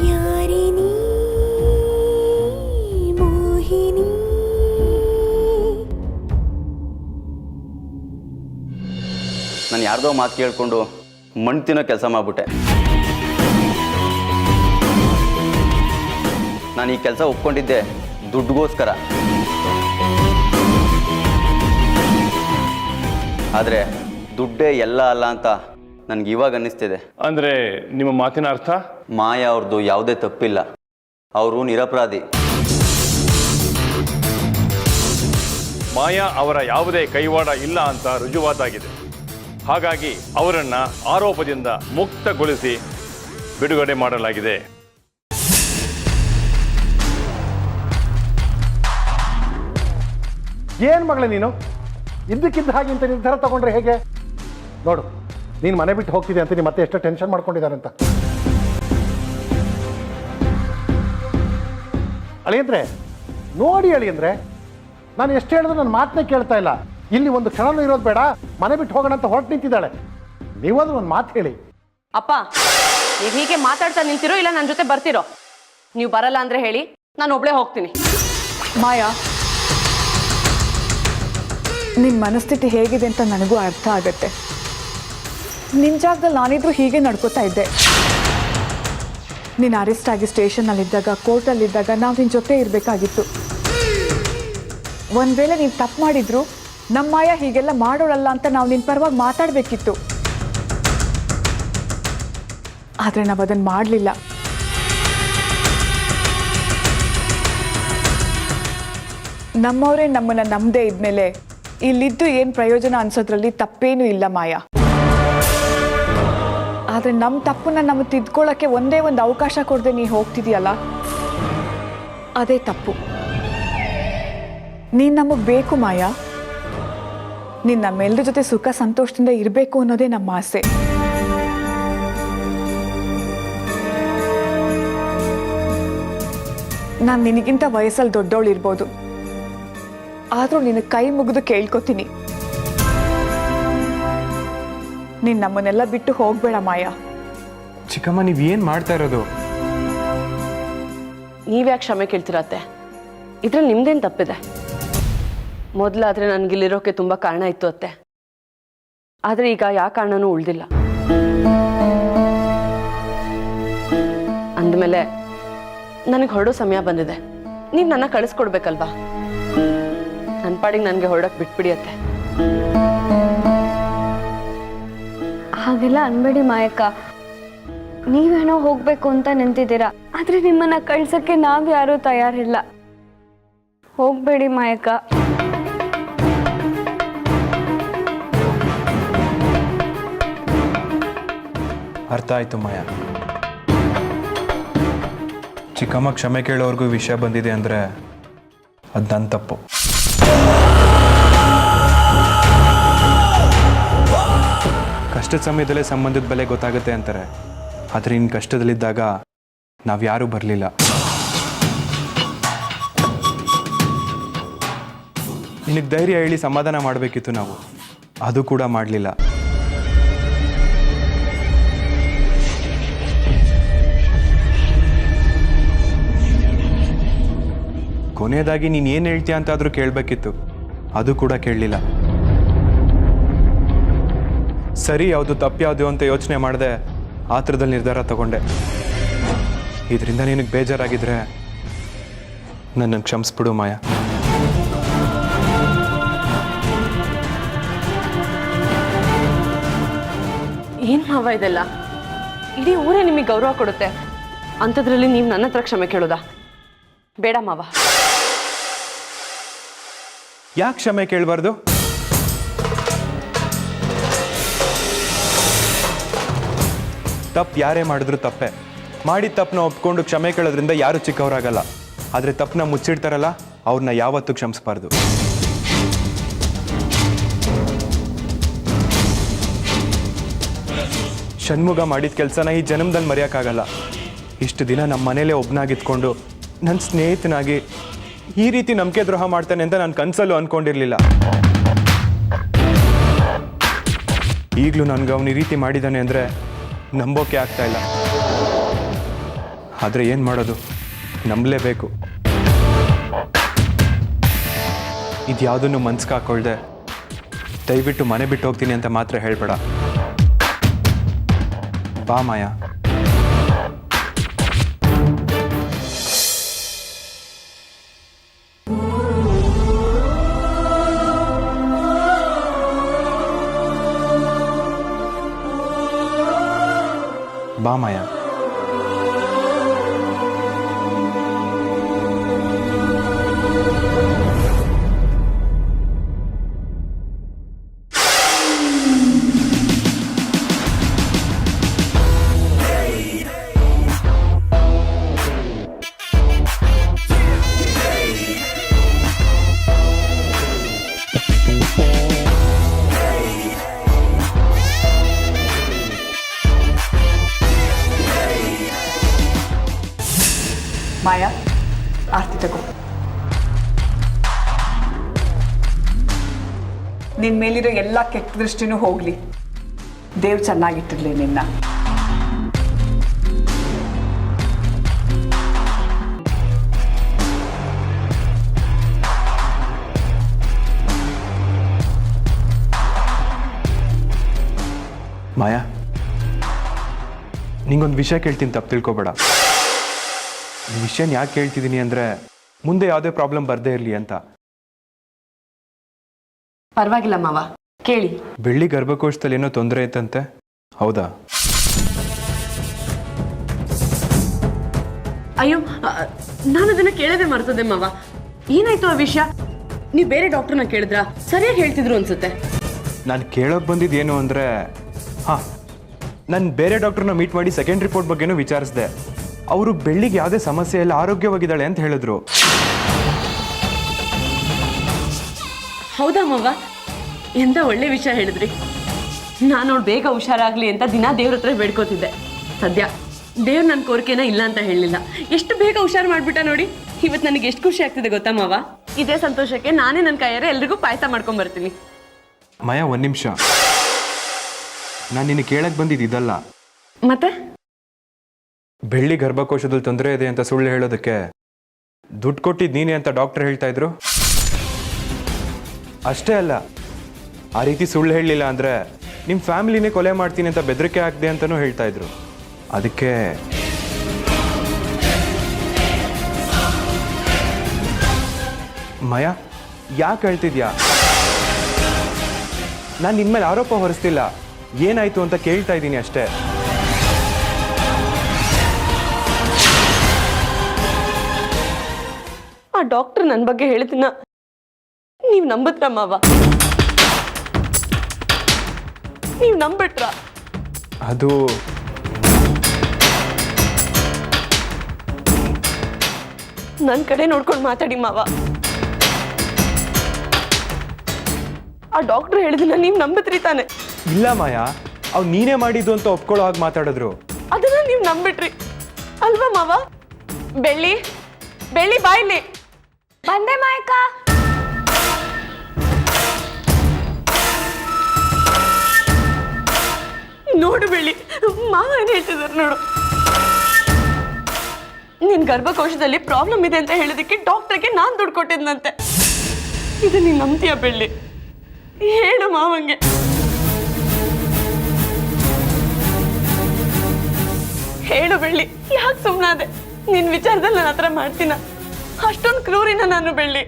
ಯಾರಿನಿ ಮೋಹಿನಿ. ನಾನು ಯಾರ್ದೋ ಮಾತು ಕೇಳಿಕೊಂಡು ಮಣ್ಣು ತಿನ್ನೋ ಕೆಲಸ ಮಾಡಿಬಿಟ್ಟೆ. ನಾನು ಈ ಕೆಲಸ ಒಪ್ಕೊಂಡಿದ್ದೆ ದುಡ್ಡುಗೋಸ್ಕರ. ಆದರೆ ದುಡ್ಡೇ ಎಲ್ಲ ಅಲ್ಲ ಅಂತ ನನಗೆ ಇವಾಗ ಅನ್ನಿಸ್ತಿದೆ. ಅಂದರೆ ನಿಮ್ಮ ಮಾತಿನ ಅರ್ಥ? ಮಾಯಾ ಅವ್ರದ್ದು ಯಾವುದೇ ತಪ್ಪಿಲ್ಲ, ಅವರು ನಿರಪರಾಧಿ. ಮಾಯಾ ಅವರ ಯಾವುದೇ ಕೈವಾಡ ಇಲ್ಲ ಅಂತ ರುಜುವಾತಾಗಿದೆ. ಹಾಗಾಗಿ ಅವರನ್ನು ಆರೋಪದಿಂದ ಮುಕ್ತಗೊಳಿಸಿ ಬಿಡುಗಡೆ ಮಾಡಲಾಗಿದೆ. ಏನು ಮಗಳೇ ನೀನು ಇದ್ದಕ್ಕಿದ್ದ ಹಾಗೆ ಇಂಥ ನಿರ್ಧಾರ ತಗೊಂಡ್ರೆ ಹೇಗೆ? ನೋಡು, ನೀನು ಮನೆ ಬಿಟ್ಟು ಹೋಗ್ತಿದೆ ಅಂತ ನೀನು ಮತ್ತೆ ಎಷ್ಟು ಟೆನ್ಷನ್ ಮಾಡ್ಕೊಂಡಿದ್ದಾರೆ ಅಂತ. ಅಳಿಯಂದ್ರೆ ನೋಡಿ ಅಳಿಯಂದ್ರೆ, ನಾನು ಎಷ್ಟು ಹೇಳಿದ್ರು ನನ್ನ ಮಾತನ್ನೇ ಕೇಳ್ತಾ ಇಲ್ಲ. ಇಲ್ಲಿ ಒಂದು ಕ್ಷಣನೂ ಇರೋದು ಬೇಡ, ಮನೆ ಬಿಟ್ಟು ಹೋಗೋಣ ಅಂತ ಹೊರಟು ನಿಂತಿದ್ದಾಳೆ. ನೀವಾದ್ರೂ ಒಂದು ಮಾತು ಹೇಳಿ. ಅಪ್ಪ, ನೀವು ಹೀಗೆ ಮಾತಾಡ್ತಾ ನಿಂತಿರೋ ಇಲ್ಲ ನನ್ನ ಜೊತೆ ಬರ್ತಿರೋ? ನೀವು ಬರಲ್ಲ ಅಂದ್ರೆ ಹೇಳಿ, ನಾನು ಒಬ್ಳೇ ಹೋಗ್ತೀನಿ. ಮಾಯಾ, ನಿಮ್ಮ ಮನಸ್ಥಿತಿ ಹೇಗಿದೆ ಅಂತ ನನಗೂ ಅರ್ಥ ಆಗತ್ತೆ. ನಿನ್ನ ಜಾಗದಲ್ಲಿ ನಾನಿದ್ರು ಹೀಗೆ ನಡ್ಕೋತಾ ಇದ್ದೆ. ನೀನು ಅರೆಸ್ಟ್ ಆಗಿ ಸ್ಟೇಷನ್ನಲ್ಲಿದ್ದಾಗ, ಕೋರ್ಟಲ್ಲಿದ್ದಾಗ ನಾವು ನಿನ್ನ ಜೊತೆ ಇರಬೇಕಾಗಿತ್ತು. ಒಂದು ವೇಳೆ ನೀನು ತಪ್ಪು ಮಾಡಿದ್ರು ನಮ್ಮ ಮಾಯಾ ಹೀಗೆಲ್ಲ ಮಾಡೋಳಲ್ಲ ಅಂತ ನಾವು ನಿನ್ನ ಪರವಾಗಿ ಮಾತಾಡಬೇಕಿತ್ತು. ಆದರೆ ನಾವು ಅದನ್ನು ಮಾಡಲಿಲ್ಲ. ನಮ್ಮವರೇ ನಮ್ಮನ್ನು ನಂಬದೇ ಇದ್ಮೇಲೆ ಇಲ್ಲಿದ್ದು ಏನು ಪ್ರಯೋಜನ ಅನ್ಸೋದ್ರಲ್ಲಿ ತಪ್ಪೇನೂ ಇಲ್ಲ ಮಾಯಾ. ಆದರೆ ನಮ್ಮ ತಪ್ಪನ್ನ ನಮಗೆ ತಿದ್ಕೊಳ್ಳೋಕ್ಕೆ ಒಂದೇ ಒಂದು ಅವಕಾಶ ಕೊಡದೆ ನೀ ಹೋಗ್ತಿದೀಯಲ್ಲ, ಅದೇ ತಪ್ಪು. ನೀನು ನಮಗೆ ಬೇಕು ಮಾಯಾ. ನೀನು ನಮ್ಮೆಲ್ಲರ ಜೊತೆ ಸುಖ ಸಂತೋಷದಿಂದ ಇರಬೇಕು ಅನ್ನೋದೇ ನಮ್ಮ ಆಸೆ. ನಾನು ನಿನಗಿಂತ ವಯಸ್ಸಲ್ಲಿ ದೊಡ್ಡವಳು ಇರ್ಬೋದು, ಆದರೂ ನಿನ್ನ ಕೈ ಮುಗಿದು ಕೇಳ್ಕೊತೀನಿ, ನೀನು ನಮ್ಮನ್ನೆಲ್ಲ ಬಿಟ್ಟು ಹೋಗ್ಬೇಡ ಮಾಯಾ. ಚಿಕ್ಕಮ್ಮ, ನೀವೇನು ಮಾಡ್ತಾ ಇರೋದು? ನೀವ್ಯಾಕೆ ಕ್ಷಮೆ ಕೇಳ್ತಿರತ್ತೆ? ಇದ್ರಲ್ಲಿ ನಿಮ್ದೇನು ತಪ್ಪಿದೆ? ಮೊದಲಾದ್ರೆ ನನಗಿಲ್ಲಿರೋಕೆ ತುಂಬ ಕಾರಣ ಇತ್ತು ಅತ್ತೆ, ಆದರೆ ಈಗ ಯಾವ ಕಾರಣನೂ ಉಳ್ದಿಲ್ಲ. ಅಂದಮೇಲೆ ನನಗೆ ಹೊರಡೋ ಸಮಯ ಬಂದಿದೆ. ನೀವು ನನ್ನ ಕಳಿಸ್ಕೊಡ್ಬೇಕಲ್ವಾ? ನನ್ನ ಪಾಡಿಗೆ ನನಗೆ ಹೊರಡಕ್ಕೆ ಬಿಟ್ಬಿಡಿಯತ್ತೆ. ಹಾಗೆಲ್ಲ ಅನ್ಬೇಡಿ ಮಾಯಕ್ಕ. ನೀವೇನೋ ಹೋಗ್ಬೇಕು ಅಂತ ನಿಂತಿದ್ದೀರಾ, ಆದ್ರೆ ನಿಮ್ಮನ್ನ ಕಳ್ಸಕ್ಕೆ ನಾವ್ಯಾರೂ ತಯಾರಿಲ್ಲ. ಹೋಗ್ಬೇಡಿ ಮಾಯಕ್ಕ. ಅರ್ಥ ಆಯ್ತು ಮಾಯಾ. ಚಿಕ್ಕಮ್ಮ ಕ್ಷಮೆ ಕೇಳೋರ್ಗೂ ವಿಷಯ ಬಂದಿದೆ ಅಂದರೆ ಅದು ನನ್ನ ತಪ್ಪು. ಕಷ್ಟದ ಸಮಯದಲ್ಲೇ ಸಂಬಂಧದ ಬೆಲೆ ಗೊತ್ತಾಗುತ್ತೆ ಅಂತಾರೆ, ಆದರೆ ಇನ್ನು ಕಷ್ಟದಲ್ಲಿದ್ದಾಗ ನಾವು ಯಾರೂ ಬರಲಿಲ್ಲ. ನಿನಗೆ ಧೈರ್ಯ ಹೇಳಿ ಸಮಾಧಾನ ಮಾಡಬೇಕಿತ್ತು ನಾವು, ಅದು ಕೂಡ ಮಾಡಲಿಲ್ಲ. ಕೊನೆಯದಾಗಿ ನೀನು ಏನು ಹೇಳ್ತೀಯ ಅಂತಾದರೂ ಕೇಳಬೇಕಿತ್ತು, ಅದು ಕೂಡ ಕೇಳಲಿಲ್ಲ. ಸರಿ ಯಾವುದು ತಪ್ಪು ಯಾವುದು ಅಂತ ಯೋಚನೆ ಮಾಡಿದೆ, ಆ ಥರದಲ್ಲಿ ನಿರ್ಧಾರ ತಗೊಂಡೆ. ಇದರಿಂದ ನಿನಗೆ ಬೇಜಾರಾಗಿದ್ರೆ ನನ್ನನ್ನು ಕ್ಷಮಿಸ್ಬಿಡು ಮಾಯಾ. ಏನು ಮಾವ ಇದೆಲ್ಲ? ಇಡೀ ಊರೇ ನಿಮಗೆ ಗೌರವ ಕೊಡುತ್ತೆ, ಅಂಥದ್ರಲ್ಲಿ ನೀವು ನನ್ನ ಹತ್ರ ಕ್ಷಮೆ ಕೇಳೋದಾ? ಬೇಡ ಮಾವ. ಯಾಕೆ ಕ್ಷಮೆ ಕೇಳಬಾರ್ದು? ತಪ್ಪು ಯಾರೇ ಮಾಡಿದ್ರು ತಪ್ಪೆ. ಮಾಡಿದ ತಪ್ಪನ್ನ ಒಪ್ಕೊಂಡು ಕ್ಷಮೆ ಕೇಳೋದ್ರಿಂದ ಯಾರು ಚಿಕ್ಕವರಾಗಲ್ಲ. ಆದರೆ ತಪ್ಪನ್ನ ಮುಚ್ಚಿಡ್ತಾರಲ್ಲ, ಅವ್ರನ್ನ ಯಾವತ್ತೂ ಕ್ಷಮಿಸಬಾರ್ದು. ಷಣ್ಮುಗ ಮಾಡಿದ ಕೆಲಸನ ಈ ಜನ್ಮದಲ್ಲಿ ಮರೆಯೋಕ್ಕಾಗಲ್ಲ. ಇಷ್ಟು ದಿನ ನಮ್ಮ ಮನೇಲೇ ಒಬ್ಬನಾಗಿತ್ಕೊಂಡು ನನ್ನ ಸ್ನೇಹಿತನಾಗಿ ಈ ರೀತಿ ನಂಬಿಕೆ ದ್ರೋಹ ಮಾಡ್ತಾನೆ ಅಂತ ನಾನು ಕನಸಲ್ಲೂ ಅಂದ್ಕೊಂಡಿರಲಿಲ್ಲ. ಈಗಲೂ ನನಗೆ ಅವನು ಈ ರೀತಿ ಮಾಡಿದ್ದಾನೆ ಅಂದರೆ ನಂಬೋಕೆ ಆಗ್ತಾ ಇಲ್ಲ. ಆದರೆ ಏನು ಮಾಡೋದು, ನಂಬಲೇಬೇಕು. ಇದ್ಯಾವುದನ್ನು ಮನ್ಸಿಗೆ ಹಾಕ್ಕೊಳ್ದೆ ದಯವಿಟ್ಟು ಮನೆ ಬಿಟ್ಟು ಹೋಗ್ತೀನಿ ಅಂತ ಮಾತ್ರ ಹೇಳಬೇಡ. ಬಾ ಮಾಯಾ. ಬಾ ಮಾಯಾ. ಮಾಯಾ, ಆರ್ತಿ ತಗೋ. ನಿನ್ ಮೇಲಿರೋ ಎಲ್ಲ ಕೆಟ್ಟ ದೃಷ್ಟಿನೂ ಹೋಗ್ಲಿ, ದೇವ್ರು ಚೆನ್ನಾಗಿಟ್ಟಿರ್ಲಿ ನಿನ್ನ. ಮಾಯಾ, ನಿಂಗೊಂದು ವಿಷಯ ಕೇಳ್ತೀನಿ, ತಪ್ಪು ತಿಳ್ಕೊಬೇಡ. ಈ ವಿಷಯನ ಯಾಕೆ ಕೇಳ್ತಿದ್ದೀನಿ ಅಂದರೆ ಮುಂದೆ ಯಾವುದೇ ಪ್ರಾಬ್ಲಮ್ ಬರದೇ ಇರಲಿ ಅಂತ. ಪರವಾಗಿಲ್ಲ ಮಾವ, ಕೇಳಿ. ಬೆಳ್ಳಿ ಗರ್ಭಕೋಶದಲ್ಲಿ ಏನೋ ತೊಂದರೆ ಐತಂತೆ, ಹೌದಾ? ಅಯ್ಯೋ, ನಾನು ಅದನ್ನ ಕೇಳದೆ ಮರ್ತದೆ ಮಾವ. ಏನಾಯ್ತು ಆ ವಿಷಯ? ನೀವು ಬೇರೆ ಡಾಕ್ಟರ್ನ ಕೇಳಿದ್ರಾ? ಸರಿಯಾಗಿ ಹೇಳ್ತಿದ್ರು ಅನ್ಸುತ್ತೆ. ನಾನು ಕೇಳೋಕೆ ಬಂದಿದ್ದೇನು ಅಂದರೆ, ಹಾಂ, ನಾನು ಬೇರೆ ಡಾಕ್ಟ್ರನ್ನ ಮೀಟ್ ಮಾಡಿ ಸೆಕೆಂಡ್ ರಿಪೋರ್ಟ್ ಬಗ್ಗೆನೂ ವಿಚಾರಿಸಿದೆ. ಅವರು ಬೆಳ್ಳಿಗೆ ಯಾವುದೇ ಸಮಸ್ಯೆ ಇಲ್ಲ, ಆರೋಗ್ಯವಾಗಿದ್ದಾಳೆ ಅಂತ ಹೇಳಿದ್ರು. ಹೌದಾ ಮಾವ? ಎಂತ ಒಳ್ಳೆ ವಿಷಯ ಹೇಳಿದ್ರಿ. ನಾನು ಅವಳು ಬೇಗ ಹುಷಾರಾಗ್ಲಿ ಅಂತ ದಿನ ದೇವ್ರ ಹತ್ರ ಬೇಡ್ಕೋತಿದ್ದೆ. ಸದ್ಯ ದೇವ್ರು ನನ್ನ ಕೋರಿಕೆನ ಇಲ್ಲ ಅಂತ ಹೇಳಲಿಲ್ಲ. ಎಷ್ಟು ಬೇಗ ಹುಷಾರು ಮಾಡ್ಬಿಟ್ಟ ನೋಡಿ. ಇವತ್ತು ನನಗೆ ಎಷ್ಟು ಖುಷಿ ಆಗ್ತಿದೆ ಗೊತ್ತಾ ಮಾವ? ಇದೇ ಸಂತೋಷಕ್ಕೆ ನಾನೇ ನನ್ನ ಕೈಯಾರೆ ಎಲ್ರಿಗೂ ಪಾಯಸ ಮಾಡ್ಕೊಂಡ್ ಬರ್ತೀನಿ. ಮಾಯಾ, ಒಂದು ನಿಮಿಷ. ನಾನು ನಿನಗೆ ಕೇಳಕ್ಕೆ ಬಂದಿದ್ದು ಇದಲ್ಲ. ಮತ್ತೆ ಬೆಳ್ಳಿ ಗರ್ಭಕೋಶದಲ್ಲಿ ತೊಂದರೆ ಇದೆ ಅಂತ ಸುಳ್ಳು ಹೇಳೋದಕ್ಕೆ ದುಡ್ಡು ಕೊಟ್ಟಿದ್ದು ನೀನೇ ಅಂತ ಡಾಕ್ಟರ್ ಹೇಳ್ತಾ ಇದ್ರು. ಅಷ್ಟೇ ಅಲ್ಲ, ಆ ರೀತಿ ಸುಳ್ಳು ಹೇಳಲಿಲ್ಲ ಅಂದರೆ ನಿಮ್ಮ ಫ್ಯಾಮಿಲಿನೇ ಕೊಲೆ ಮಾಡ್ತೀನಿ ಅಂತ ಬೆದರಿಕೆ ಹಾಕಿದೆ ಅಂತಲೂ ಹೇಳ್ತಾ ಇದ್ರು. ಅದಕ್ಕೆ ಮಾಯಾ, ಯಾಕೆ ಹೇಳ್ತಿದ್ಯಾ? ನಾನು ನಿನ್ಮೇಲೆ ಆರೋಪ ಹೊರಿಸ್ತಿಲ್ಲ, ಏನಾಯ್ತು ಅಂತ ಕೇಳ್ತಾ ಇದ್ದೀನಿ ಅಷ್ಟೇ. ಆ ಡಾಕ್ಟರ್ ನನ್ನ ಬಗ್ಗೆ ಹೇಳಿದ್ನ ನೀವು ನಂಬಿದ್ರ ಮಾವ? ನೀವು ನಂಬಿಟ್ರ? ಅದು ನನ್ನ ಕಡೆ ನೋಡ್ಕೊಂಡು ಮಾತಾಡಿ ಮಾವ. ಆ ಡಾಕ್ಟರ್ ಹೇಳಿದ್ನ ನೀವು ನಂಬಿದ್ರಿ ತಾನೆ? ಇಲ್ಲ ಮಾಯಾ, ಅವ್ ನೀನೇ ಮಾಡಿದ್ದು ಅಂತ ಒಪ್ಕೊಳ್ಳೋ ಹಾಗೆ ಮಾತಾಡಿದ್ರು. ಅದನ್ನ ನೀವು ನಂಬಿಟ್ರಿ ಅಲ್ವಾ ಮಾವ? ಬೆಳ್ಳಿ, ಬೆಳ್ಳಿ ಬಾಯಿಲಿ. ಬಂದೆ ಮಾಯಕ್ಕ. ನೋಡು ಬೆಳ್ಳಿ, ಮಾವ ಏನ್ ಹೇಳ್ತಿದಾರೆ ನೋಡು. ನಿನ್ ಗರ್ಭಕೋಶದಲ್ಲಿ ಪ್ರಾಬ್ಲಮ್ ಇದೆ ಅಂತ ಹೇಳಿದಕ್ಕೆ ಡಾಕ್ಟರ್ಗೆ ನಾನ್ ದುಡ್ಡು ಕೊಟ್ಟಿದ್ನಂತೆ. ಇದು ನೀನ್ ನಂಬ್ತೀಯ ಬೆಳ್ಳಿ? ಹೇಳು ಮಾವಂಗೆ. ಹೇಳು ಬೆಳ್ಳಿ, ಯಾಕೆ ಸುಮ್ಮನಾದೆ? ನಿನ್ ವಿಚಾರದಲ್ಲಿ ನನ್ನ ಹತ್ರ ಮಾಡ್ತೀನ? ಅಷ್ಟೊಂದು ಕ್ರೂರಿನ ನಾನು ಬೆಳ್ಳಿ?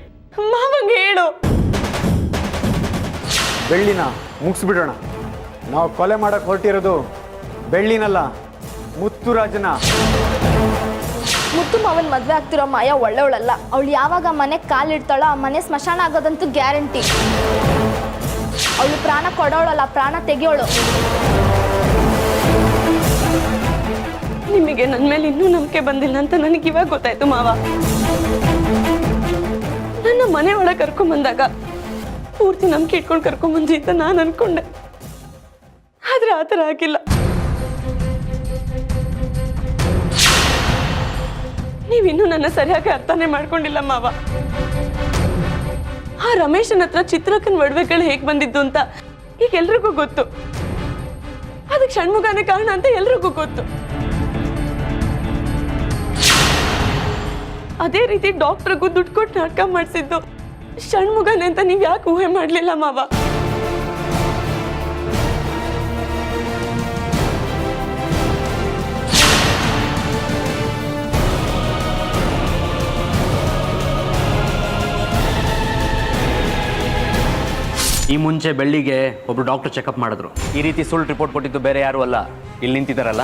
ಮಾವಂಗೆ ಹೇಳು. ಬೆಳ್ಳಿನ ಮುಗಿಸ್ಬಿಡೋಣ. ನಾವು ಕೊಲೆ ಮಾಡಕ್ಕೆ ಹೊರಟಿರೋದು ಬೆಳ್ಳಿನಲ್ಲ, ಮುತ್ತುರಾಜನ. ಮುತ್ತು ಮಾವನ್ ಮದ್ವೆ ಆಗ್ತಿರೋ ಮಾಯಾ ಒಳ್ಳೆವಳಲ್ಲ. ಅವಳು ಯಾವಾಗ ಮನೆಗೆ ಕಾಲಿಡ್ತಾಳೋ ಆ ಮನೆ ಸ್ಮಶಾನ ಆಗೋದಂತೂ ಗ್ಯಾರಂಟಿ. ಅವಳು ಪ್ರಾಣ ಕೊಡೋಳಲ್ಲ, ಪ್ರಾಣ ತೆಗಿಯೋಳು. ನಿಮಗೆ ನನ್ನ ಮೇಲೆ ಇನ್ನೂ ನಂಬಿಕೆ ಬಂದಿಲ್ಲ ಅಂತ ನನಗೆ ಇವಾಗ ಗೊತ್ತಾಯ್ತು ಮಾವ. ನನ್ನ ಮನೆ ಒಳಗೆ ಕರ್ಕೊಂಬಂದಾಗ ಪೂರ್ತಿ ನಂಬಿಕೆ ಇಟ್ಕೊಂಡು ಕರ್ಕೊಂಬಂದಿ ಅಂತ ನಾನು ಅನ್ಕೊಂಡೆ. ಆದ್ರೆ ಆ ಥರ ಆಗಿಲ್ಲ. ನೀವಿನ್ನೂ ನನ್ನ ಸರಿಯಾಗಿ ಅರ್ಥನೇ ಮಾಡ್ಕೊಂಡಿಲ್ಲ ಮಾವ. ಆ ರಮೇಶನ ಹತ್ರ ಚಿತ್ರಕ್ಕನ ಒಡವೆಗಳು ಹೇಗೆ ಬಂದಿದ್ದು ಅಂತ ಈಗ ಎಲ್ರಿಗೂ ಗೊತ್ತು. ಅದಕ್ಕೆ ಷಣ್ಮುಖನೇ ಕಾರಣ ಅಂತ ಎಲ್ರಿಗೂ ಗೊತ್ತು. ಅದೇ ರೀತಿ ಡಾಕ್ಟ್ರಿಗೂ ದುಡ್ಡು ಕೊಟ್ಟು ನಾಟಕ ಮಾಡಿಸಿದ್ದು ಷಣ್ಮುಗನೇ ಅಂತ ನೀವು ಯಾಕೆ ಊಹೆ ಮಾಡಲಿಲ್ಲ ಮಾವ? ಈ ಮುಂಚೆ ಬೆಳ್ಳಿಗೆ ಒಬ್ರು ಡಾಕ್ಟರ್ ಚೆಕಪ್ ಮಾಡಿದ್ರು. ಈ ರೀತಿ ಸುಳ್ಳು ರಿಪೋರ್ಟ್ ಕೊಟ್ಟಿದ್ದು ಬೇರೆ ಯಾರು ಅಲ್ಲ, ಇಲ್ಲಿ ನಿಂತಿದ್ದಾರಲ್ಲ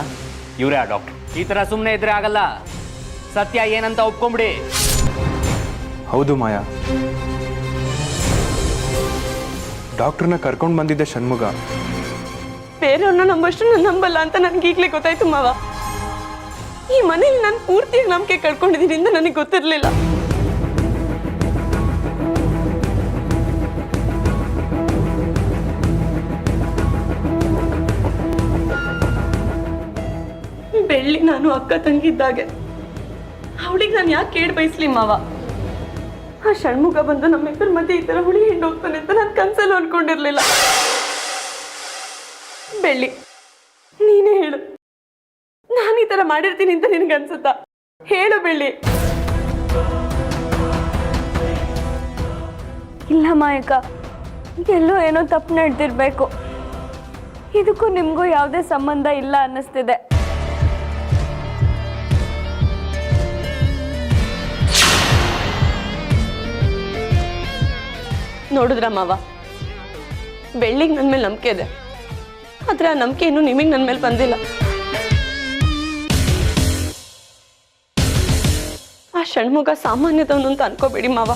ಇವರೇ ಆ ಡಾಕ್ಟರ್. ಈ ಥರ ಸುಮ್ಮನೆ ಇದ್ರೆ ಆಗಲ್ಲ, ಸತ್ಯ ಏನಂತ ಒಪ್ಕೊಂಬಿಡಿ. ಹೌದು ಮಾಯಾ, ಡಾಕ್ಟ್ರನ್ನ ಕರ್ಕೊಂಡು ಬಂದಿದ್ದೆ ಷಣ್ಮುಗ. ಬೇರೆಯವ್ರನ್ನ ನಂಬಷ್ಟು ನಾನು ನಂಬಲ್ಲ ಅಂತ ನನಗೆ ಈಗಲೇ ಗೊತ್ತಾಯ್ತು ಮಾವ. ಈ ಮನೇಲಿ ನಾನು ಪೂರ್ತಿಯಾಗಿ ನಂಬಿಕೆ ಕಳ್ಕೊಂಡಿದ್ದೀನಿ ಅಂತ ನನಗೆ ಗೊತ್ತಿರಲಿಲ್ಲ. ಬೆಳ್ಳಿ ನಾನು ಅಕ್ಕ ತಂಗಿದ್ದಾಗೆ, ಅವಳಿಗೆ ನಾನು ಯಾಕೆ ಕೇಳಿ ಬಯಸ್ಲಿ ಮಾವ? ಆ ಷಣ್ಮುಗ ಬಂದು ನಮ್ಮಿಬ್ಬರ ಮಧ್ಯೆ ಈ ಥರ ಹುಳಿ ಹಿಂಡು ಹೋಗ್ತಾನೆ ಅಂತ ನಾನು ಕನ್ಸಲ್ಲೂ ಅನ್ಕೊಂಡಿರ್ಲಿಲ್ಲ. ಬೆಳ್ಳಿ, ನೀನೇ ಹೇಳು, ನಾನು ಈ ಥರ ಮಾಡಿರ್ತೀನಿ ಅಂತ ನಿನಗೆ ಅನ್ಸುತ್ತಾ? ಹೇಳು ಬೆಳ್ಳಿ. ಇಲ್ಲ ಮಾಯಕ್ಕ, ಎಲ್ಲೋ ಏನೋ ತಪ್ಪು ನಡೆದಿರ್ಬೇಕು. ಇದಕ್ಕೂ ನಿಮಗೂ ಯಾವುದೇ ಸಂಬಂಧ ಇಲ್ಲ ಅನ್ನಿಸ್ತಿದೆ. ನೋಡಿದ್ರ ಮಾವ, ಬೆಳ್ಳಿಗೆ ನನ್ನ ಮೇಲೆ ನಂಬಿಕೆ ಇದೆ, ಆದ್ರೆ ಆ ನಂಬಿಕೆ ಇನ್ನೂ ನಿಮಗೆ ನನ್ನ ಮೇಲೆ ಬಂದಿಲ್ಲ. ಆ ಷಣ್ಮುಗ ಸಾಮಾನ್ಯದವನು ಅಂತ ಅನ್ಕೋಬೇಡಿ ಮಾವ.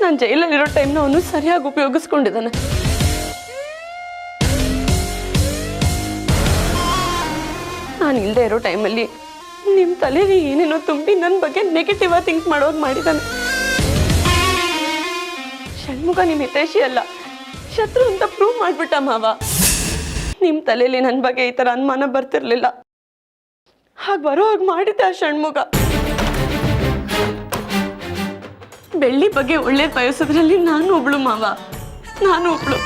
ನಾನು ಜೈಲಲ್ಲಿರೋ ಟೈಮ್ನ ಅವನು ಸರಿಯಾಗಿ ಉಪಯೋಗಿಸ್ಕೊಂಡಿದ್ದಾನೆ. ನಾನು ಇಲ್ಲದೆ ಇರೋ ಟೈಮಲ್ಲಿ ನಿಮ್ಮ ತಲೆಯಲ್ಲಿ ಏನೇನೋ ತುಂಬಿ ನನ್ನ ಬಗ್ಗೆ ನೆಗೆಟಿವ್ ಆಗಿ ಥಿಂಕ್ ಮಾಡೋದು ಮಾಡಿದ್ದಾನೆ. ಷಣ್ಮುಗ ನಿಮ್ಮ ಹಿತೈಷಿ ಅಲ್ಲ, ಶತ್ರು ಅಂತ ಪ್ರೂವ್ ಮಾಡ್ಬಿಟ್ಟ ಮಾವ. ನಿಮ್ಮ ತಲೆಯಲ್ಲಿ ನನ್ನ ಬಗ್ಗೆ ಈ ಥರ ಅನುಮಾನ ಬರ್ತಿರ್ಲಿಲ್ಲ, ಹಾಗೆ ಬರೋ ಹಾಗೆ ಮಾಡಿದ್ದೆ ಆ ಷಣ್ಮುಗ. ಬೆಳ್ಳಿ ಬಗ್ಗೆ ಒಳ್ಳೆ ಬಯಸೋದ್ರಲ್ಲಿ ನಾನು ಒಬ್ಳು ಮಾವ, ನಾನು ಒಬ್ಳು.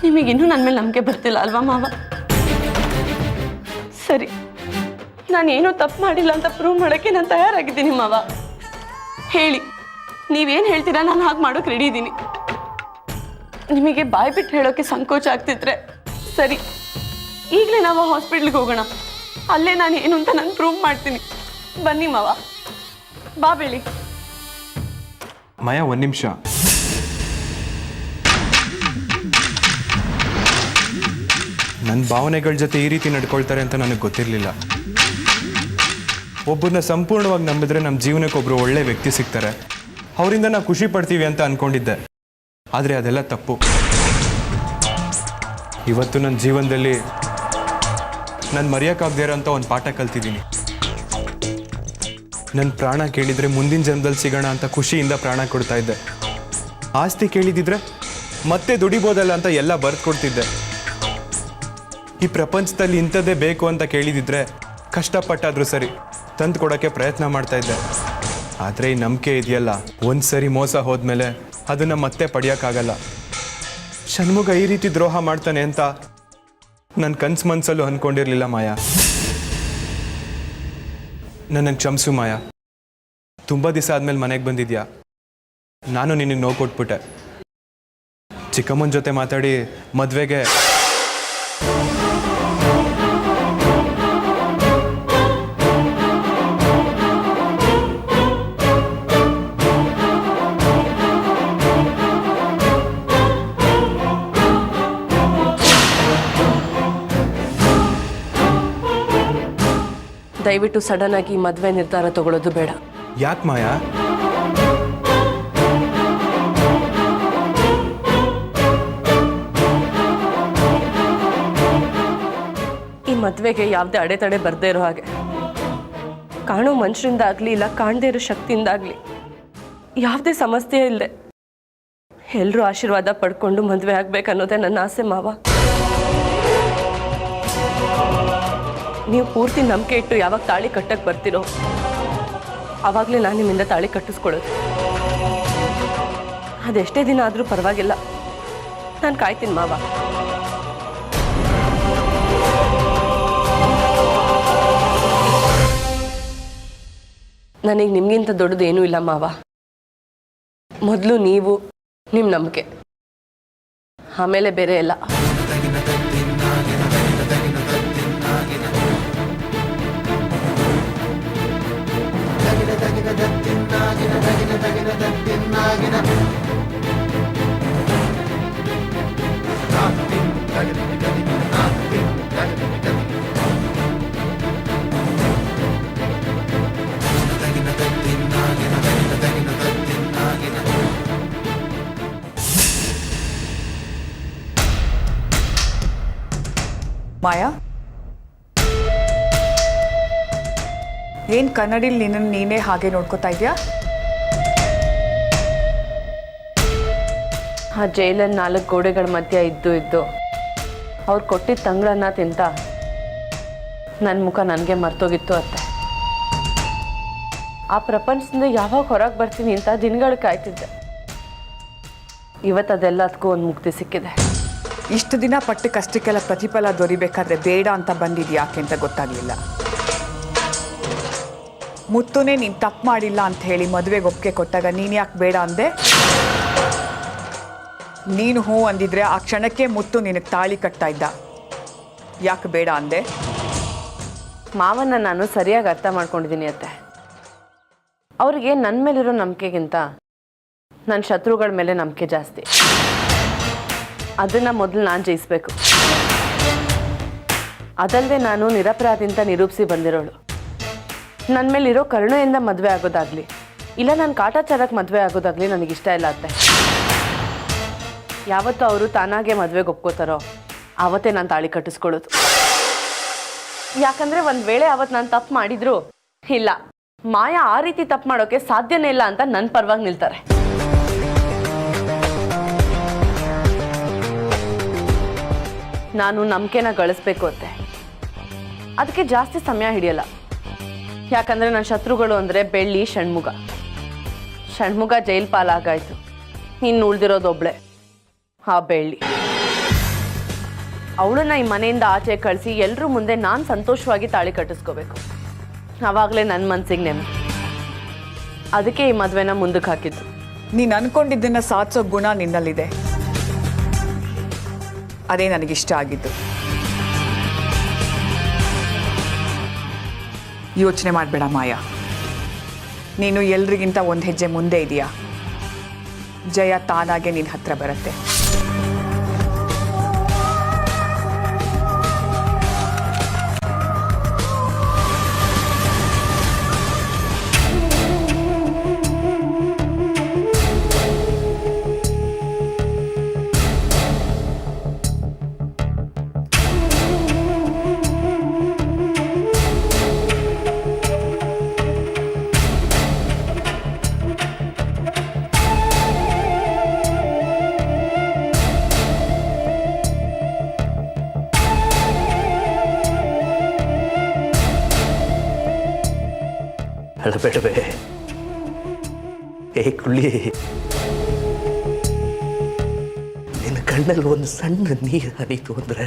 ನಿಮಗಿನ್ನೂ ನನ್ನ ಮೇಲೆ ನಂಬಿಕೆ ಬರ್ತಿಲ್ಲ ಅಲ್ವಾ ಮಾವ? ಸರಿ, ನಾನೇನೂ ತಪ್ಪು ಮಾಡಿಲ್ಲ ಅಂತ ಪ್ರೂವ್ ಮಾಡೋಕ್ಕೆ ನಾನು ತಯಾರಾಗಿದ್ದೀನಿ ಮಾವ. ಹೇಳಿ, ನೀವೇನು ಹೇಳ್ತೀರಾ, ನಾನು ಹಾಗೆ ಮಾಡೋಕೆ ರೆಡಿ ಇದ್ದೀನಿ. ನಿಮಗೆ ಬಾಯ್ ಬಿಟ್ಟು ಹೇಳೋಕ್ಕೆ ಸಂಕೋಚ ಆಗ್ತಿದ್ರೆ ಸರಿ, ಈಗಲೇ ನಾವು ಹಾಸ್ಪಿಟ್ಲಿಗೆ ಹೋಗೋಣ. ಅಲ್ಲೇ ನಾನು ಏನು ಅಂತ ನಾನು ಪ್ರೂವ್ ಮಾಡ್ತೀನಿ. ಬನ್ನಿ ಮಾವ, ಬಾ ಬೆಳಿ. ಮಾಯಾ, ಒಂದು ನಿಮಿಷ. ನನ್ನ ಭಾವನೆಗಳ ಜೊತೆ ಈ ರೀತಿ ನಡ್ಕೊಳ್ತಾರೆ ಅಂತ ನನಗೆ ಗೊತ್ತಿರಲಿಲ್ಲ. ಒಬ್ಬರನ್ನ ಸಂಪೂರ್ಣವಾಗಿ ನಂಬಿದ್ರೆ ನಮ್ಮ ಜೀವನಕ್ಕೆ ಒಬ್ಬರು ಒಳ್ಳೆ ವ್ಯಕ್ತಿ ಸಿಗ್ತಾರೆ, ಅವರಿಂದ ನಾವು ಖುಷಿ ಪಡ್ತೀವಿ ಅಂತ ಅಂದ್ಕೊಂಡಿದ್ದೆ. ಆದರೆ ಅದೆಲ್ಲ ತಪ್ಪು. ಇವತ್ತು ನನ್ನ ಜೀವನದಲ್ಲಿ ನಾನು ಮರೆಯೋಕ್ಕಾಗದೇ ಇರೋಂಥ ಒಂದು ಪಾಠ ಕಲ್ತಿದ್ದೀನಿ. ನನ್ನ ಪ್ರಾಣ ಕೇಳಿದರೆ ಮುಂದಿನ ಜನ್ಮದಲ್ಲಿ ಸಿಗೋಣ ಅಂತ ಖುಷಿಯಿಂದ ಪ್ರಾಣ ಕೊಡ್ತಾ ಇದ್ದೆ. ಆಸ್ತಿ ಕೇಳಿದಿದ್ರೆ ಮತ್ತೆ ದುಡಿಬೋದಲ್ಲ ಅಂತ ಎಲ್ಲ ಬರೆದು ಕೊಡ್ತಿದ್ದೆ. ಈ ಪ್ರಪಂಚದಲ್ಲಿ ಇಂಥದ್ದೇ ಬೇಕು ಅಂತ ಕೇಳಿದಿದ್ರೆ ಕಷ್ಟಪಟ್ಟಾದರೂ ಸರಿ ತಂದು ಕೊಡೋಕ್ಕೆ ಪ್ರಯತ್ನ ಮಾಡ್ತಾ ಇದ್ದೆ. ಆದರೆ ಈ ನಂಬಿಕೆ ಇದೆಯಲ್ಲ, ಒಂದು ಸರಿ ಮೋಸ ಹೋದ್ಮೇಲೆ ಅದನ್ನು ಮತ್ತೆ ಪಡೆಯೋಕ್ಕಾಗಲ್ಲ. ಷಣ್ಮುಗ ಈ ರೀತಿ ದ್ರೋಹ ಮಾಡ್ತಾನೆ ಅಂತ ನನ್ನ ಕನ್ಸು ಮನಸ್ಸಲ್ಲೂ ಅಂದ್ಕೊಂಡಿರಲಿಲ್ಲ ಮಾಯಾ. ನನ್ನನ್ನು ಕ್ಷಮಿಸು ಮಾಯಾ. ತುಂಬ ದಿವಸ ಆದಮೇಲೆ ಮನೆಗೆ ಬಂದಿದ್ಯಾ, ನಾನು ನಿನಗೆ ನೋವು ಕೊಟ್ಬಿಟ್ಟೆ. ಚಿಕ್ಕಮ್ಮನ ಜೊತೆ ಮಾತಾಡಿ ಮದುವೆಗೆ ದಯವಿಟ್ಟು ಸಡನ್ ಆಗಿ ಮದುವೆ ನಿರ್ಧಾರ ತಗೊಳ್ಳೋದು ಬೇಡ. ಯಾಕೆ ಮಾಯಾ? ಈ ಮದುವೆಗೆ ಯಾವುದೇ ಅಡೆತಡೆ ಬರದೇ ಇರೋ ಹಾಗೆ, ಕಾಣೋ ಮನುಷ್ಯರಿಂದಾಗಲಿ ಇಲ್ಲ ಕಾಣದೇ ಇರೋ ಶಕ್ತಿಯಿಂದಾಗಲಿ ಯಾವುದೇ ಸಮಸ್ಯೆ ಇಲ್ಲದೆ ಎಲ್ಲರೂ ಆಶೀರ್ವಾದ ಪಡ್ಕೊಂಡು ಮದುವೆ ಆಗ್ಬೇಕನ್ನೋದೇ ನನ್ನ ಆಸೆ ಮಾವ. ನೀವು ಪೂರ್ತಿ ನಂಬಿಕೆ ಇಟ್ಟು ಯಾವಾಗ ತಾಳಿ ಕಟ್ಟಕ್ಕೆ ಬರ್ತೀರೋ ಆವಾಗಲೇ ನಾನು ನಿಮ್ಮಿಂದ ತಾಳಿ ಕಟ್ಟಿಸ್ಕೊಳ್ಳೋದು. ಅದೆಷ್ಟೇ ದಿನ ಆದರೂ ಪರವಾಗಿಲ್ಲ, ನಾನು ಕಾಯ್ತೀನಿ ಮಾವ. ನನಗೆ ನಿಮಗಿಂತ ದೊಡ್ಡದು ಏನೂ ಇಲ್ಲ ಮಾವ. ಮೊದಲು ನೀವು, ನಿಮ್ಮ ನಂಬಿಕೆ, ಆಮೇಲೆ ಬೇರೆ ಎಲ್ಲ. ಮಾಯಾ, ಏನ್ ಕನ್ನಡಿಲಿ ನಿನ್ನನ್ನು ನೀನೇ ಹಾಗೆ ನೋಡ್ಕೋತಾ ಇದೆಯಾ? ಆ ಜೈಲಲ್ಲಿ 4 ಗೋಡೆಗಳ ಮಧ್ಯ ಇದ್ದು ಅವ್ರು ಕೊಟ್ಟಿದ್ದ ತಂಗಳನ್ನ ತಿಂತ ನನ್ನ ಮುಖ ನನಗೆ ಮರ್ತೋಗಿತ್ತು ಅತ್ತೆ. ಆ ಪ್ರಪಂಚದಿಂದ ಯಾವಾಗ ಹೊರಗೆ ಬರ್ತೀನಿ ಅಂತ ದಿನಗಳು ಕಾಯ್ತಿದ್ದೆ. ಇವತ್ತು ಅದೆಲ್ಲದಕ್ಕೂ ಒಂದು ಮುಕ್ತಿ ಸಿಕ್ಕಿದೆ. ಇಷ್ಟು ದಿನ ಪಟ್ಟ ಕಷ್ಟಕ್ಕೆಲ್ಲ ಪ್ರತಿಫಲ ದೊರಿಬೇಕಾದ್ರೆ ಬೇಡ ಅಂತ ಬಂದಿದ್ದು ಯಾಕೆ ಅಂತ ಗೊತ್ತಾಗ್ಲಿಲ್ಲ. ಮುತ್ತುನೇ ನೀನು ತಪ್ಪು ಮಾಡಿಲ್ಲ ಅಂತ ಹೇಳಿ ಮದುವೆಗೆ ಒಪ್ಪಿಗೆ ಕೊಟ್ಟಾಗ ನೀನು ಯಾಕೆ ಬೇಡ ಅಂದೆ? ನೀನು ಹ್ಞೂ ಅಂದಿದ್ರೆ ಆ ಕ್ಷಣಕ್ಕೆ ಮುತ್ತು ನಿನಗೆ ತಾಳಿ ಕಟ್ತಾ ಇದ್ದ. ಯಾಕೆ ಬೇಡ ಅಂದೆ? ಮಾವನ್ನ ನಾನು ಸರಿಯಾಗಿ ಅರ್ಥ ಮಾಡ್ಕೊಂಡಿದ್ದೀನಿ ಅತ್ತೆ. ಅವ್ರಿಗೆ ನನ್ನ ಮೇಲಿರೋ ನಂಬಿಕೆಗಿಂತ ನನ್ನ ಶತ್ರುಗಳ ಮೇಲೆ ನಂಬಿಕೆ ಜಾಸ್ತಿ. ಅದನ್ನು ಮೊದಲು ನಾನು ಜಯಿಸ್ಬೇಕು. ಅದಲ್ಲದೆ ನಾನು ನಿರಪರಾಧಿ ಅಂತ ನಿರೂಪಿಸಿ ಬಂದಿರೋಳು. ನನ್ನ ಮೇಲಿರೋ ಕರುಣೆಯಿಂದ ಮದುವೆ ಆಗೋದಾಗಲಿ ಇಲ್ಲ ನಾನು ಕಾಟಾಚಾರಕ್ಕೆ ಮದುವೆ ಆಗೋದಾಗಲಿ ನನಗಿಷ್ಟ ಇಲ್ಲ ಅತ್ತೆ. ಯಾವತ್ತೂ ಅವರು ತಾನಾಗೆ ಮದುವೆಗೆ ಒಪ್ಕೋತಾರೋ ಆವತ್ತೇ ನಾನು ತಾಳಿ ಕಟ್ಟಿಸ್ಕೊಳ್ಳೋದು. ಯಾಕಂದರೆ ಒಂದು ವೇಳೆ ಅವತ್ತು ನಾನು ತಪ್ಪು ಮಾಡಿದ್ರು ಇಲ್ಲ ಮಾಯಾ ಆ ರೀತಿ ತಪ್ಪು ಮಾಡೋಕ್ಕೆ ಸಾಧ್ಯನೇ ಇಲ್ಲ ಅಂತ ನನ್ನ ಪರವಾಗಿ ನಿಲ್ತಾರೆ. ನಾನು ನಂಬಿಕೆನ ಗಳಿಸ್ಬೇಕು ಅತ್ತೆ. ಅದಕ್ಕೆ ಜಾಸ್ತಿ ಸಮಯ ಹಿಡಿಯಲ್ಲ. ಯಾಕಂದರೆ ನನ್ನ ಶತ್ರುಗಳು ಅಂದರೆ ಬೆಳ್ಳಿ, ಷಣ್ಮುಗ. ಷಣ್ಮುಗ ಜೈಲ್ ಪಾಲಾಗಾಯ್ತು. ಇನ್ನು ಉಳಿದಿರೋದೊಬ್ಳೆ ಆ ಬೆಳ್ಳಿ. ಅವಳನ್ನ ಈ ಮನೆಯಿಂದ ಆಚೆ ಕಳಿಸಿ ಎಲ್ಲರೂ ಮುಂದೆ ನಾನು ಸಂತೋಷವಾಗಿ ತಾಳಿ ಕಟ್ಟಿಸ್ಕೋಬೇಕು. ಆವಾಗಲೇ ನನ್ನ ಮನಸ್ಸಿಗೆ ನೆಮ್ಮದಿ. ಅದಕ್ಕೆ ಈ ಮದುವೆನ ಮುಂದಕ್ಕೆ ಹಾಕಿದ್ದು. ನೀನು ಅನ್ಕೊಂಡಿದ್ದನ್ನ ಸಾಧಿಸೋ ಗುಣ ನಿನ್ನಲ್ಲಿದೆ. ಅದೇ ನನಗಿಷ್ಟ ಆಗಿದ್ದು. ಯೋಚನೆ ಮಾಡಬೇಡ ಮಾಯಾ. ನೀನು ಎಲ್ರಿಗಿಂತ ಒಂದು ಹೆಜ್ಜೆ ಮುಂದೆ ಇದೆಯಾ. ಜಯ ತಾನಾಗೆ ನಿನ್ನ ಹತ್ರ ಬರುತ್ತೆ. ಅಳಬೇಡವೇ ಏ ಕುಳ್ಳಿ, ನಿನ್ನ ಕಣ್ಣಲ್ಲಿ ಒಂದು ಸಣ್ಣ ನೀರು ಹರಿತು ಅಂದರೆ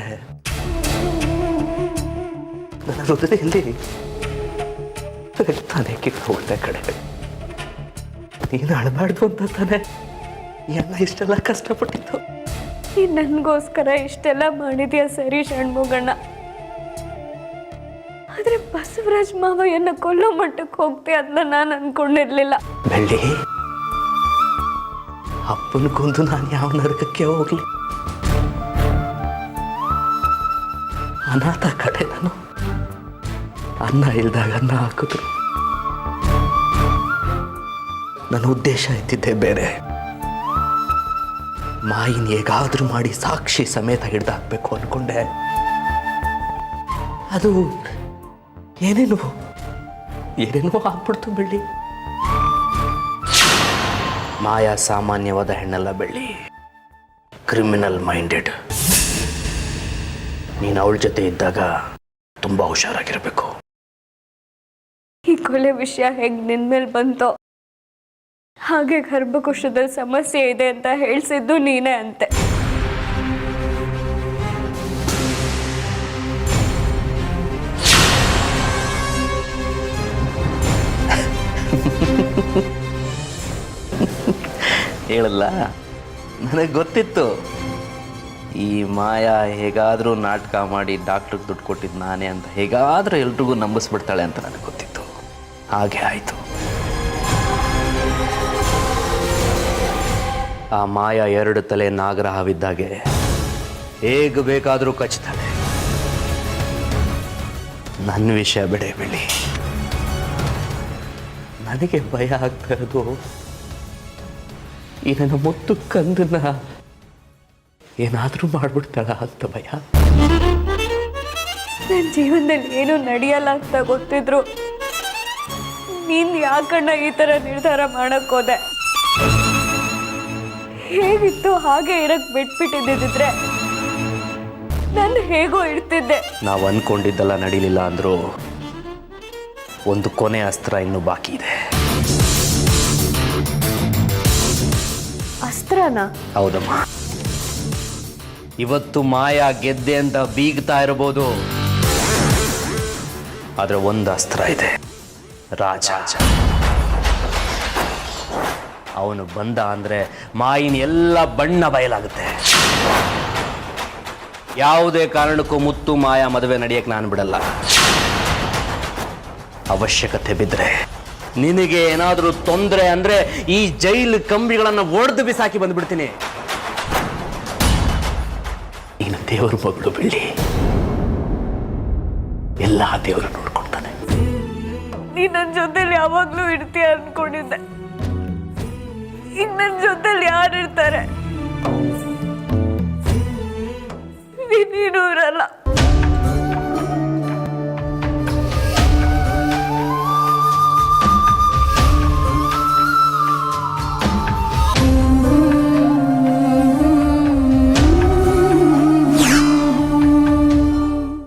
ನನ್ನ ಹೃದಯದಲ್ಲಿ ತಾನೇ ಕಿತ್ತು ಹೋಗ್ತಾ ಕಡೆ. ನೀನು ಅಳಬಾರ್ದು ಅಂತ ತಾನೆ ಎಲ್ಲ ಇಷ್ಟೆಲ್ಲ ಕಷ್ಟಪಟ್ಟಿತ್ತು. ಈ ನನಗೋಸ್ಕರ ಇಷ್ಟೆಲ್ಲ ಮಾಡಿದ್ಯಾ ಸರಿ ಷಣ್ಮುಗಣ್ಣ. ಆದರೆ ಬಸವರಾಜ್ ಮಾವಯ್ಯನ ಕೊಲ್ಲೋ ಮಟ್ಟಕ್ಕೆ ಹೋಗ್ತೆ ಅಂತ ನಾನು ಅನ್ಕೊಂಡಿರ್ಲಿಲ್ಲ. ಬೆಳ್ಳಿ, ಅಪ್ಪನಿಗೊಂದು ನಾನು ಯಾವ ನರಕಕ್ಕೆ ಹೋಗ್ಲಿ. ಅನಾಥ ಕಡೆ ನಾನು ಅನ್ನ ಇಲ್ದಾಗ ಅನ್ನ ಹಾಕಿದ್ರು. ನನ್ನ ಉದ್ದೇಶ ಇದ್ದಿದ್ದೆ ಬೇರೆ. ಮಾಯಿನ ಹೇಗಾದ್ರೂ ಮಾಡಿ ಸಾಕ್ಷಿ ಸಮೇತ ಹಿಡ್ದಾಕ್ಬೇಕು ಅನ್ಕೊಂಡೆ. ಅದು ಏನೇನೋ ಆಗ್ಬಿಡ್ತು ಬೆಳ್ಳಿ. ಮಾಯಾ ಸಾಮಾನ್ಯವಾದ ಹೆಣ್ಣಲ್ಲ ಬೆಳ್ಳಿ, ಕ್ರಿಮಿನಲ್ ಮೈಂಡೆಡ್. ನೀನು ಅವಳ ಜೊತೆ ಇದ್ದಾಗ ತುಂಬ ಹುಷಾರಾಗಿರಬೇಕು. ಈ ಕೊಲೆ ವಿಷಯ ಹೇಗೆ ನಿನ್ನ ಮೇಲೆ ಬಂತೋ ಹಾಗೆ ಗರ್ಭಕೋಶದಲ್ಲಿ ಸಮಸ್ಯೆ ಇದೆ ಅಂತ ಹೇಳಿಸಿದ್ದು ನೀನೇ ಅಂತೆ. ಹೇಳಲ್ಲ, ನನಗೆ ಗೊತ್ತಿತ್ತು ಈ ಮಾಯಾ ಹೇಗಾದರೂ ನಾಟಕ ಮಾಡಿ ಡಾಕ್ಟ್ರಿಗೆ ದುಡ್ಡು ಕೊಟ್ಟಿದ್ದು ನಾನೇ ಅಂತ ಹೇಗಾದರೂ ಎಲ್ರಿಗೂ ನಂಬಿಸ್ಬಿಡ್ತಾಳೆ ಅಂತ ನನಗೆ ಗೊತ್ತಿತ್ತು. ಹಾಗೆ ಆಯಿತು. ಆ ಮಾಯಾ 2 ತಲೆ ನಾಗರಹಾವಿದ್ದಾಗೆ ಹೇಗೆ ಬೇಕಾದರೂ ಕಚ್ತಾಳೆ. ನನ್ನ ವಿಷಯ ಬಿಡೆ ಬೆಳಿ. ನನಗೆ ಭಯ ಆಗ್ತಾ ಇರೋದು ಈ ನನ್ನ ಮುತ್ತು ಕಂದನ್ನ ಏನಾದರೂ ಮಾಡ್ಬಿಡ್ತಾಳ ಅಂತ ಭಯ. ನನ್ನ ಜೀವನದಲ್ಲಿ ಏನೂ ನಡೆಯಲ್ಲ ಅಂತ ಗೊತ್ತಿದ್ರು ನೀನು ಯಾಕಣ್ಣ ಈ ಥರ ನಿರ್ಧಾರ ಮಾಡೋಕ್ಕೋದೆ? ಹೇಗಿತ್ತು ಹಾಗೆ ಇರಕ್ಕೆ ಬಿಟ್ಬಿಟ್ಟಿದ್ದಿದ್ರೆ ನಾನು ಹೇಗೋ ಇರ್ತಿದ್ದೆ. ನಾವು ಅಂದ್ಕೊಂಡಿದ್ದೆಲ್ಲ ನಡೀಲಿಲ್ಲ ಅಂದರೂ ಒಂದು ಕೊನೆ ಅಸ್ತ್ರ ಇನ್ನೂ ಬಾಕಿ ಇದೆ. ಅಸ್ತ್ರನಾ? ಹೌದಮ್ಮ. ಇವತ್ತು ಮಾಯಾ ಗೆದ್ದೆ ಅಂತ ಬೀಗ್ತಾ ಇರಬಹುದು, ಆದ್ರೆ ಒಂದು ಅಸ್ತ್ರ ಇದೆ, ರಾಜ. ಅವನು ಬಂದ ಅಂದ್ರೆ ಮಾಯಿನ ಎಲ್ಲ ಬಣ್ಣ ಬಯಲಾಗುತ್ತೆ. ಯಾವುದೇ ಕಾರಣಕ್ಕೂ ಮುತ್ತು ಮಾಯಾ ಮದುವೆ ನಡೆಯಕ್ಕೆ ನಾನು ಬಿಡಲ್ಲ. ಅವಶ್ಯಕತೆ ಬಿದ್ದರೆ ನಿನಗೆ ಏನಾದರೂ ತೊಂದರೆ ಅಂದ್ರೆ ಈ ಜೈಲು ಕಂಬಿಗಳನ್ನು ಒಡೆದು ಬಿಸಾಕಿ ಬಂದ್ಬಿಡ್ತೀನಿ. ನೀನು ದೇವ್ರ ಮಗಳು ಬೆಳ್ಳಿ, ಎಲ್ಲ ದೇವರು ನೋಡ್ಕೊಳ್ತಾನೆ. ನೀ ನನ್ನ ಜೊತೆಲಿ ಯಾವಾಗ್ಲೂ ಇರ್ತೀಯ ಅನ್ಕೊಂಡಿದ್ದೆ. ಈಗ ನನ್ನ ಜೊತೆಲಿ ಯಾರು ಇರ್ತಾರೆ? ನೀನು ಇರಲ್ಲ.